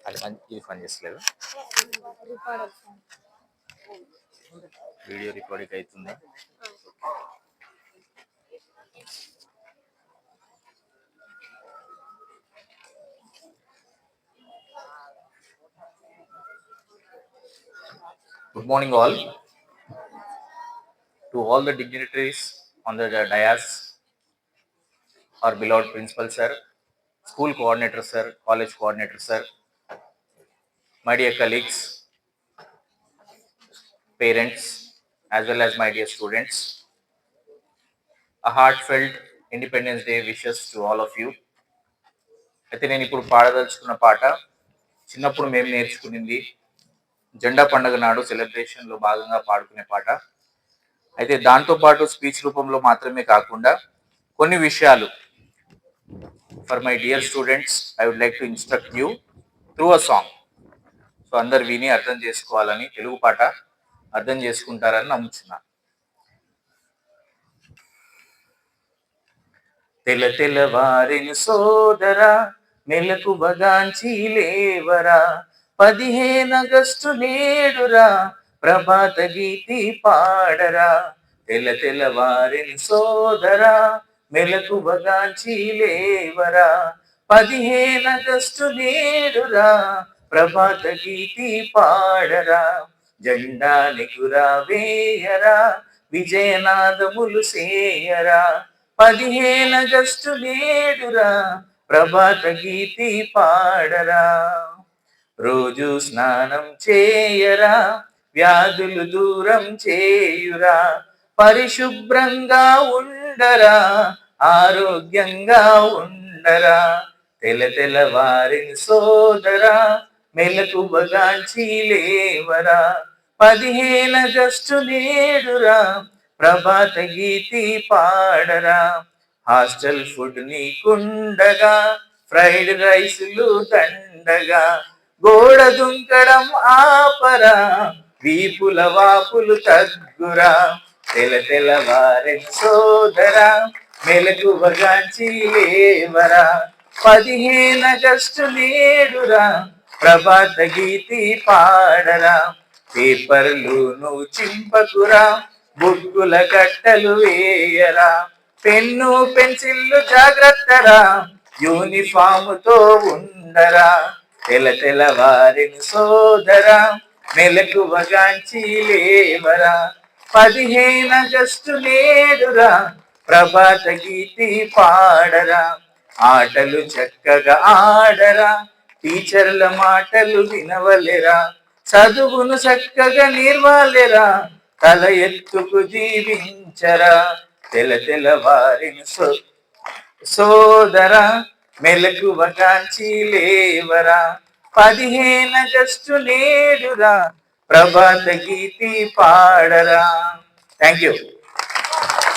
అది ఇది పని చేస్తలేదు. వీడియో రికార్డింగ్ అవుతుంది. Good morning all. To all the dignitaries on the dais, our beloved principal sir, school coordinator sir, college coordinator sir, my dear colleagues, parents, as well as my dear students, a heartfelt Independence Day wishes to all of you. అయితే నేను ఇప్పుడు పాడదలుచుకున్న పాట చిన్నప్పుడు మేము నేర్చుకునింది, జెండా పండుగ నాడు సెలబ్రేషన్లో భాగంగా పాడుకునే పాట. అయితే దాంతోపాటు స్పీచ్ రూపంలో మాత్రమే కాకుండా కొన్ని విషయాలు for my dear students I would like to instruct you through a song. So అందరు విని అర్థం చేసుకోవాలని, తెలుగు పాట అర్థం చేసుకుంటారని నమ్ముతున్నాను. తెల్లవారిని సోదరా మెలకువగాంచి లేవరా, 15 ఆగస్టు నేడురా ప్రభాత గీతి పాడరా. తెల్లవారిని సోదరా మెలకువగాంచి లేవరా, 15 ఆగస్టు నేడురా ప్రభాత గీతి పాడరా. జెండాని గురవేయరా విజయనాదములు సేయరా, 15 ఆగస్టు నేడురా ప్రభాత గీతి పాడరా. రోజు స్నానం చేయరా వ్యాధులు దూరం చేయురా, పరిశుభ్రంగా ఉండరా ఆరోగ్యంగా ఉండరా. తెల్లవారిని సోదరా మెలకువగాంచి లేవరా, 15 ఆగస్టు నేడురా ప్రభాత గీతి పాడరా. హాస్టల్ ఫుడ్ నీకుండగా ఫ్రైడ్ రైస్లు దండగా, గోడ దుంకడం ఆపరా వీపుల వాపులు తగ్గురా. తెల్లవారిని సోదరా మెలకువగాంచి లేవరా, 15 ఆగస్టు నేడురా ప్రభాత గీతి పాడరా. పేపర్లు నువ్వు చింపకురా, బుక్కుల కట్టలు వేయరా, పెన్ను పెన్సిల్లు జాగ్రత్తరా యూనిఫాముతో ఉండరా. తెల్లవారిని సోదరా మెలకువగాంచి లేవరా, 15 ఆగస్టు నేడురా ప్రభాత గీతి పాడరా. ఆటలు చక్కగా ఆడరా, టీచర్ల మాటలు వినవలెరా, చదువును చక్కగా నిర్వాలెరా, తల ఎత్తుకు జీవించరా. తెల్లవారిని సోదరా మెలకువగాంచి లేవరా, 15 ఆగస్టు నేడురా ప్రభాత గీతి పాడరా. Thank you.